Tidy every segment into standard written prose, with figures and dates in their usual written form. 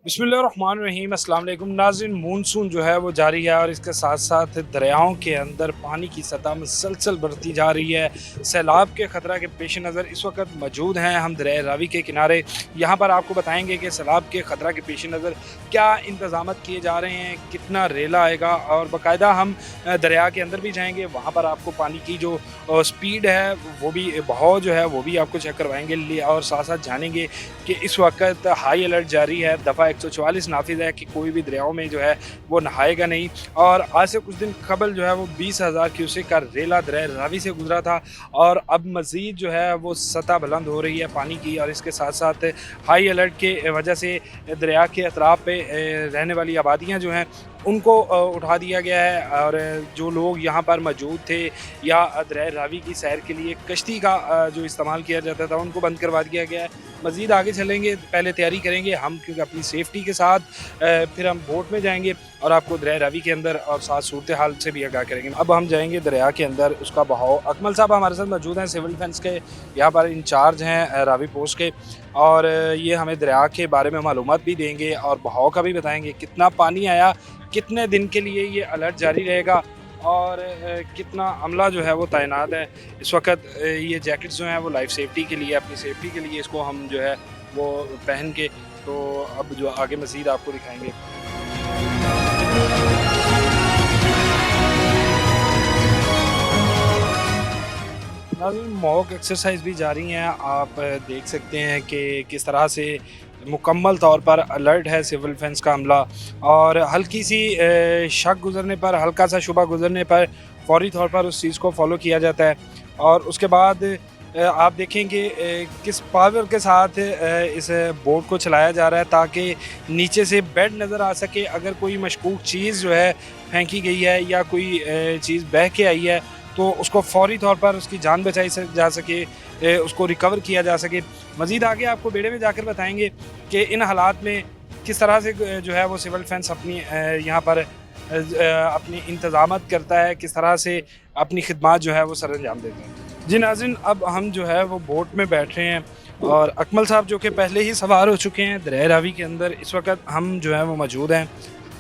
बिस्मिल्लाहिर्रहमानिर्रहीम अस्सलाम वालेकुम नाज़रीन। मानसून जो है वो जारी है और इसके साथ साथ दरियाओं के अंदर पानी की सतह मुसलसल बढ़ती जा रही है। सैलाब के ख़तरा के पेश नज़र इस वक्त मौजूद हैं हम दरिया रावी के किनारे। यहाँ पर आपको बताएंगे कि सैलाब के ख़तरा के पेश नज़र क्या इंतज़ाम किए जा रहे हैं, कितना रेला आएगा, और बाकायदा हम दरिया के अंदर भी जाएँगे। वहाँ पर आपको पानी की जो स्पीड है वो भी, बहाव जो है वो भी आपको चेक करवाएंगे और साथ साथ जानेंगे कि इस वक्त हाई अलर्ट जारी है। दफ़ा 144 नाफिज है कि कोई भी दरियाओं में जो है वो नहाएगा नहीं। और आज से कुछ दिन कबल जो है वो 20,000 क्यूसेक का रेला दरिया रावी से गुजरा था और अब मज़ीद जो है वो सतह बुलंद हो रही है पानी की। और इसके साथ साथ हाई अलर्ट के वजह से दरिया के अतराफ़ पे रहने वाली आबादियाँ जो हैं उनको उठा दिया गया है। और जो लोग यहाँ पर मौजूद थे या दरिया रावी की सैर के लिए कश्ती का जो इस्तेमाल किया जाता था उनको बंद करवा दिया गया है। मज़ीद आगे चलेंगे, पहले तैयारी करेंगे हम, क्योंकि अपनी सेफ्टी के साथ फिर हम बोट में जाएंगे और आपको दरिया रावी के अंदर और साथ सूरत हाल से भी आगाह करेंगे। अब हम जाएंगे दरिया के अंदर, उसका बहाव। अकमल साहब हमारे साथ मौजूद हैं, सिविल डिफेंस के यहाँ पर इंचार्ज हैं रावी पोस्ट के, और ये हमें दरिया के बारे में मालूमात भी देंगे और बहाव का भी बताएंगे, कितना पानी आया, कितने दिन के लिए ये अलर्ट जारी रहेगा और कितना अमला जो है वो तैनात है इस वक्त। ये जैकेट्स जो हैं वो लाइफ सेफ्टी के लिए, अपनी सेफ्टी के लिए इसको हम जो है वो पहन के, तो अब जो आगे मज़ीद आपको दिखाएंगे। मॉक एक्सरसाइज भी जारी हैं, आप देख सकते हैं कि किस तरह से मुकम्मल तौर पर अलर्ट है सिविल डिफेंस का अमला। और हल्की सी शक गुजरने पर, हल्का सा शुबा गुजरने पर फौरी तौर पर उस चीज़ को फॉलो किया जाता है। और उसके बाद आप देखेंगे किस पावर के साथ इस बोट को चलाया जा रहा है ताकि नीचे से बेड नज़र आ सके। अगर कोई मशकूक चीज़ जो है फेंकी गई है या कोई चीज़ बह के आई है तो उसको फौरी तौर पर उसकी जान बचाई जा सके, उसको रिकवर किया जा सके। मज़ीद आगे आपको बेड़े में जाकर बताएंगे कि इन हालात में किस तरह से जो है वो सिविल डिफेंस अपनी यहाँ पर अपनी इंतज़ामत करता है, किस तरह से अपनी खिदमत जो है वो सर अंजाम देते हैं। जी नाज़रीन, अब हम जो है वो बोट में बैठ रहे हैं और अकमल साहब जो कि पहले ही सवार हो चुके हैं दरिया रावी के अंदर, इस वक्त हम जो है वो मौजूद हैं।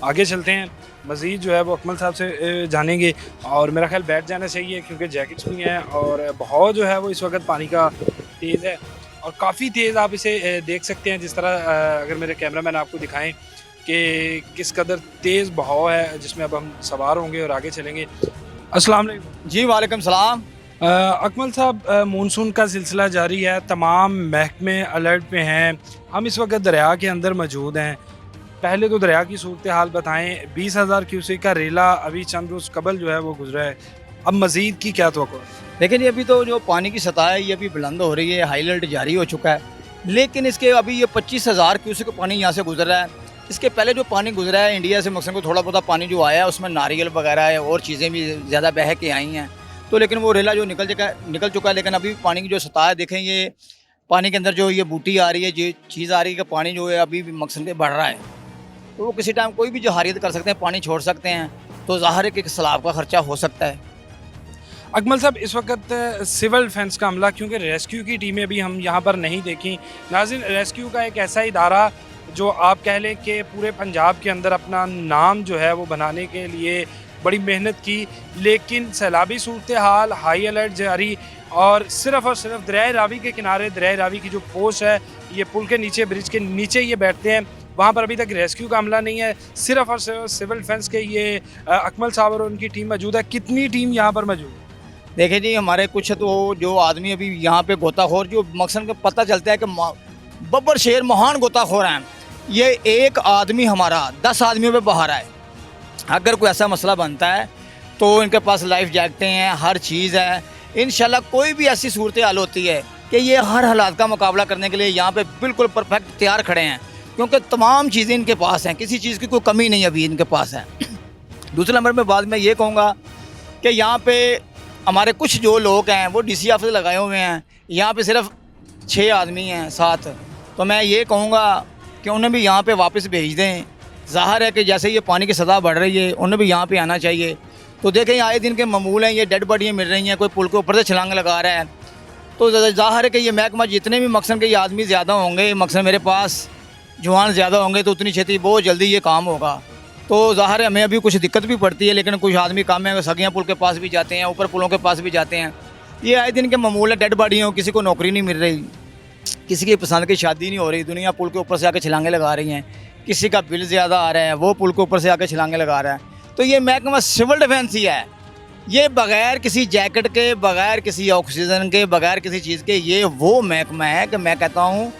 आगे चलते हैं, मज़ीद जो है वो अकमल साहब से जानेंगे। और मेरा ख्याल बैठ जाना चाहिए क्योंकि जैकेट्स भी हैं और बहाव जो है वो इस वक्त पानी का तेज़ है और काफ़ी तेज़। आप इसे देख सकते हैं जिस तरह, अगर मेरे कैमरामैन आपको दिखाएं कि किस कदर तेज़ बहाव है जिसमें अब हम सवार होंगे और आगे चलेंगे। अस्सलाम वालेकुम। जी वालेकुम सलाम। अकमल साहब, मानसून का सिलसिला जारी है, तमाम महकमे अलर्ट पे हैं, हम इस वक्त दरिया के अंदर मौजूद हैं। पहले तो दरिया की सूरत हाल बताएं। 20,000 क्यूसेक का रेला अभी चंद रोज़ कबल जो है वो गुजरा है, अब मज़ीद की क्या तवक्को है? लेकिन ये अभी तो जो पानी की सतह है ये अभी बुलंद हो रही है, हाई अलर्ट जारी हो चुका है, लेकिन इसके अभी ये 25,000 क्यूसेक का पानी यहाँ से गुजर रहा है। इसके पहले जो पानी गुजरा है इंडिया से मकसद को थोड़ा बहुत पानी जो आया है उसमें नारियल वगैरह है और चीज़ें भी ज़्यादा बह के आई हैं, तो लेकिन वो रेला जो निकल चुका है। लेकिन अभी पानी की जो सतह है देखें, ये पानी के अंदर जो ये बूटी आ रही है, जो चीज़ आ रही है कि पानी जो है अभी भी मकसद पे बढ़ रहा है, तो वो किसी टाइम कोई भी जहारियत कर सकते हैं, पानी छोड़ सकते हैं, तो ज़ाहिर है कि सैलाब का खर्चा हो सकता है। अकमल साहब, इस वक्त सिविल डिफेंस का अमला, क्योंकि रेस्क्यू की टीमें भी हम यहाँ पर नहीं देखी। नाज़रीन, रेस्क्यू का एक ऐसा इदारा जो आप कह लें कि पूरे पंजाब के अंदर अपना नाम जो है वो बनाने के लिए बड़ी मेहनत की, लेकिन सैलाबी सूरत हाल, हाई अलर्ट जारी और सिर्फ दरिया रावी के किनारे, दरिया रावी की जो पोस्ट है, ये पुल के नीचे, ब्रिज के नीचे ये बैठते हैं, वहाँ पर अभी तक रेस्क्यू का अमला नहीं है। सिर्फ और सिर्फ सिविल डिफेंस के ये अकमल साहब और उनकी टीम मौजूद है। कितनी टीम यहाँ पर मौजूद है? देखिए जी, हमारे कुछ तो जो आदमी अभी यहाँ पे गोताखोर, जो मकसद का पता चलता है कि बब्बर शेर महान गोताखोर हैं, ये एक आदमी हमारा 10 आदमियों पे बाहर आए। अगर कोई ऐसा मसला बनता है तो इनके पास लाइफ जैकेटें हैं, हर चीज़ है। इंशाल्लाह कोई भी ऐसी सूरत हाल होती है कि ये हर हालात का मुकाबला करने के लिए यहाँ पे बिल्कुल परफेक्ट तैयार खड़े हैं, क्योंकि तमाम चीज़ें इनके पास हैं, किसी चीज़ की कोई कमी नहीं अभी इनके पास है। दूसरे नंबर में बात मैं ये कहूँगा कि यहाँ पे हमारे कुछ जो लोग हैं वो डीसी ऑफिस लगाए हुए हैं, यहाँ पे सिर्फ 6 आदमी हैं साथ, तो मैं ये कहूँगा कि उन्हें भी यहाँ पे वापस भेज दें। ज़ाहिर है कि जैसे ये पानी की सतह बढ़ रही है, उन्हें भी यहाँ पे आना चाहिए। तो देखें, आए दिन के मामूल हैं, ये डेड बॉडियाँ मिल रही हैं, कोई पुल के ऊपर से छलांग लगा रहा है, तो ज़ाहिर है कि ये महकमा जितने भी मकसद के ये आदमी ज़्यादा होंगे, मकसद मेरे पास जवान ज़्यादा होंगे तो उतनी छेती बहुत जल्दी ये काम होगा। तो ज़ाहिर है हमें अभी कुछ दिक्कत भी पड़ती है, लेकिन कुछ आदमी काम में सगियाँ पुल के पास भी जाते हैं, ऊपर पुलों के पास भी जाते हैं। ये आए दिन के मामूल है, डेड बॉडी हो, किसी को नौकरी नहीं मिल रही, किसी की पसंद की शादी नहीं हो रही, दुनिया पुल के ऊपर से आके छलांगे लगा रही हैं। किसी का बिल ज़्यादा आ रहा है, वो पुल के ऊपर से आके छलांगे लगा रहा है। तो ये महकमा सिविल डिफेंस ही है, ये बगैर किसी जैकेट के, बगैर किसी ऑक्सीजन के, बगैर किसी चीज़ के, ये वो महकमा है कि मैं कहता हूँ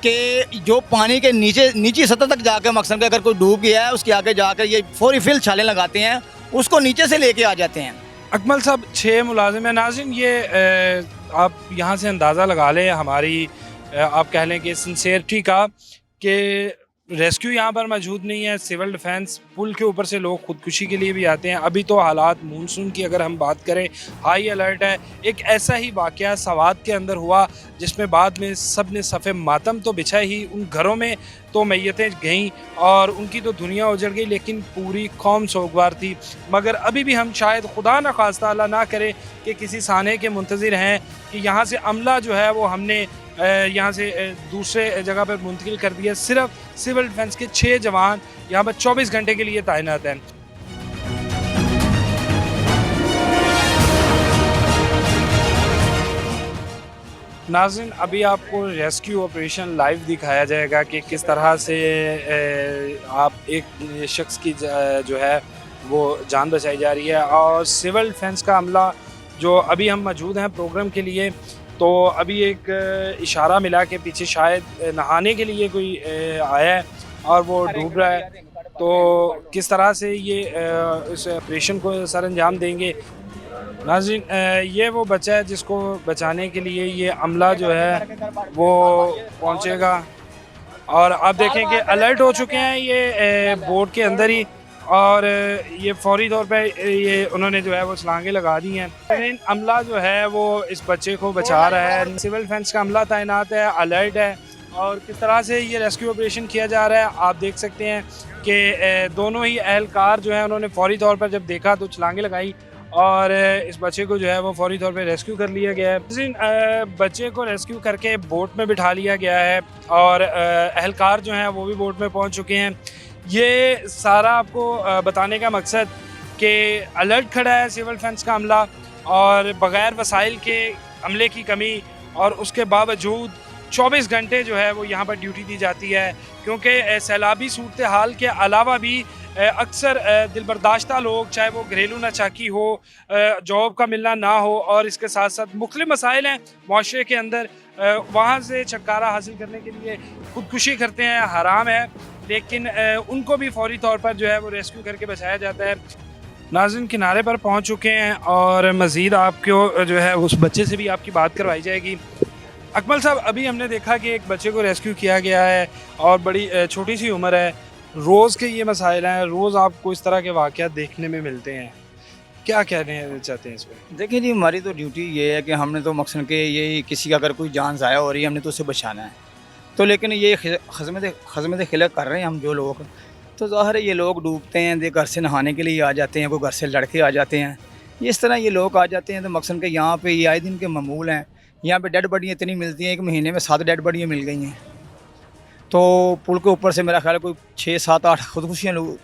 कि जो पानी के नीचे नीची सतह तक जाकर मकसद के अगर कोई डूब गया है, उसके आगे जाकर ये फौरी फिल छाले लगाते हैं, उसको नीचे से लेके आ जाते हैं। अकमल साहब 6 मुलाजिम हैं। नाज़रीन ये आप यहाँ से अंदाज़ा लगा लें हमारी आप कह लें कि सिंसेरिटी का, कि रेस्क्यू यहाँ पर मौजूद नहीं है। सिविल डिफेंस पुल के ऊपर से लोग खुदकुशी के लिए भी आते हैं। अभी तो हालात मानसून की अगर हम बात करें हाई अलर्ट है। एक ऐसा ही वाक़या सवात के अंदर हुआ जिसमें बाद में सब ने सफ़े मातम तो बिछा ही, उन घरों में तो मैयतें गईं और उनकी तो दुनिया उजड़ गई, लेकिन पूरी कौम सोगवार थी। मगर अभी भी हम शायद खुदा न खास्ता अल्लाह ना करे कि किसी साने के मुंतज़िर हैं कि यहाँ से अमला जो है वो हमने यहाँ से दूसरे जगह पर मुंतकिल कर दिया। सिर्फ सिविल डिफेंस के 6 जवान यहाँ पर 24 घंटे के लिए तैनात हैं। नाज़रीन अभी आपको रेस्क्यू ऑपरेशन लाइव दिखाया जाएगा कि किस तरह से आप एक शख्स की जो है वो जान बचाई जा रही है। और सिविल डिफेंस का अमला जो अभी हम मौजूद हैं प्रोग्राम के लिए, तो अभी एक इशारा मिला कि पीछे शायद नहाने के लिए कोई आया है और वो डूब रहा है। तो किस तरह से ये इस ऑपरेशन को सर अंजाम देंगे। नाज़रीन ये वो बच्चा है जिसको बचाने के लिए ये अमला जो है वो पहुंचेगा। और आप देखें कि अलर्ट हो चुके हैं ये बोट के अंदर ही, और ये फौरी तौर पे ये उन्होंने जो है वो छलांगे लगा दी हैं। लेकिन अमला जो है वो इस बच्चे को बचा रहा है। सिविल डिफेंस का अमला तैनात है, अलर्ट है। और किस तरह से ये रेस्क्यू ऑपरेशन किया जा रहा है आप देख सकते हैं कि दोनों ही अहलकार जो है उन्होंने फौरी तौर पर जब देखा तो छलांगे लगाई और इस बच्चे को जो है वो फौरी तौर पे रेस्क्यू कर लिया गया है। बच्चे को रेस्क्यू करके बोट में बिठा लिया गया है और अहलकार जो हैं वो भी बोट में पहुंच चुके हैं। ये सारा आपको बताने का मकसद कि अलर्ट खड़ा है सिविल डिफेंस का अमला, और बग़ैर वसाइल के अमले की कमी और उसके बावजूद 24 घंटे जो है वो यहाँ पर ड्यूटी दी जाती है। क्योंकि सैलाबी सूरत हाल के अलावा भी अक्सर दिलबर्दाश्ता लोग, चाहे वो घरेलू नाचाकी हो, जॉब का मिलना ना हो, और इसके साथ साथ मुख्तलिफ मसाइल हैं माशरे के अंदर, वहाँ से छुटकारा हासिल करने के लिए खुदकुशी करते हैं, हराम है। लेकिन उनको भी फौरी तौर पर जो है वो रेस्क्यू करके बचाया जाता है। नाज़रीन किनारे पर पहुँच चुके हैं और मज़ीद आपको जो है उस बच्चे से भी आपकी बात करवाई जाएगी। अकमल साहब अभी हमने देखा कि एक बच्चे को रेस्क्यू किया गया है और बड़ी छोटी सी उम्र है। रोज़ के ये मसाइल हैं, रोज़ आपको इस तरह के वाक़यात देखने में मिलते हैं, क्या कहने चाहते हैं इस पर? देखिए जी, हमारी तो ड्यूटी ये है कि हमने तो मकसद के ये किसी का अगर कोई जान ज़ाया हो रही है हमने तो उसे बचाना है। तो लेकिन ये खज़मत खिलक कर रहे हैं हम जो लोग, तो ज़ाहिर है ये लोग डूबते हैं, घर से नहाने के लिए आ जाते हैं, कोई घर से लड़के आ जाते हैं, इस तरह ये लोग आ जाते हैं। तो मकसद के यहाँ पे ये आए दिन के मामूल हैं। यहाँ पे डेड बॉडियाँ इतनी मिलती हैं, एक महीने में 7 डेड बॉडियाँ मिल गई हैं। तो पुल के ऊपर से मेरा ख्याल है कोई 6, 7, 8 खुदकुशियाँ लोग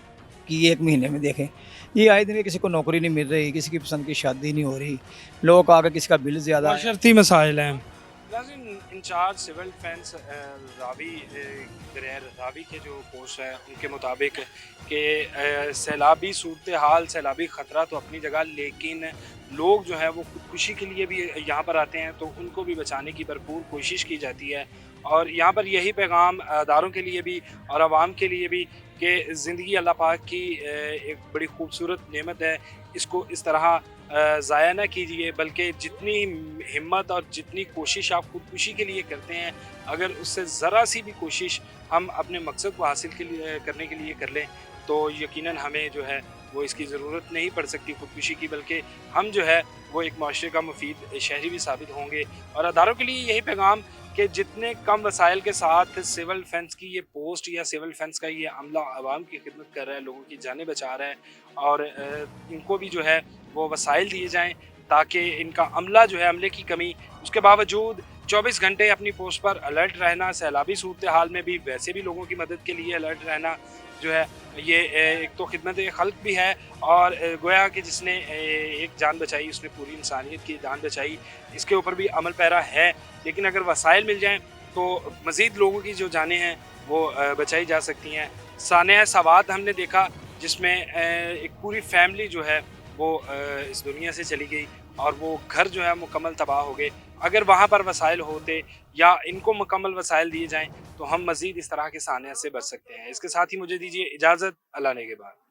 की एक महीने में देखें। ये आए दिन किसी को नौकरी नहीं मिल रही, किसी की पसंद की शादी नहीं हो रही, लोग आगे किसी का बिल ज़्यादा है। शर्ती मसाइल हैं। इंचार्ज सिविल डिफेंस रावी के जो पोस्ट है उनके मुताबिक कि सैलाबी सूरत हाल, सैलाबी ख़तरा तो अपनी जगह, लेकिन लोग जो है वो खुदकुशी के लिए भी यहाँ पर आते हैं, तो उनको भी बचाने की भरपूर कोशिश की जाती है। और यहाँ पर यही पैगाम अदारों के लिए भी और आवाम के लिए भी कि ज़िंदगी अल्लाह पाक की एक बड़ी खूबसूरत नेमत है, इसको इस तरह ज़ाया ना कीजिए, बल्कि जितनी हिम्मत और जितनी कोशिश आप खुदकुशी के लिए करते हैं, अगर उससे ज़रा सी भी कोशिश हम अपने मकसद को हासिल करने के लिए कर लें, तो यकीनन हमें जो है वो इसकी ज़रूरत नहीं पड़ सकती खुदकुशी की, बल्कि हम जो है वो एक माशरे का मुफीद शहरी भी साबित होंगे। और अदारों के लिए यही पैगाम कि जितने कम वसाइल के साथ सिविल डिफेंस की ये पोस्ट या सिविल डिफेंस का ये अमला आवाम की खिदमत कर रहा है, लोगों की जानें बचा रहा है, और इनको भी जो है वो वसाइल दिए जाएँ ताकि इनका अमला जो है, अमले की कमी, उसके बावजूद 24 घंटे अपनी पोस्ट पर अलर्ट रहना, सैलाबी सूरत हाल में भी वैसे भी लोगों की मदद के लिए अलर्ट रहना जो है ये एक तो खिदमत खल्क भी है और गोया कि जिसने एक जान बचाई उसने पूरी इंसानियत की जान बचाई, इसके ऊपर भी अमल पैरा है। लेकिन अगर वसाइल मिल जाएँ तो मज़ीद लोगों की जो जानें हैं वो बचाई जा सकती हैं। सानिया सवात हमने देखा जिसमें एक पूरी फैमिली जो है वो इस दुनिया से चली गई और वो घर जो है मुकम्मल तबाह हो गए। अगर वहाँ पर वसाइल होते या इनको मुकम्मल वसाइल दिए जाएँ तो हम मज़ीद इस तरह के सानिया से बच सकते हैं। इसके साथ ही मुझे दीजिए इजाज़त, अल्लाह ने के बाद।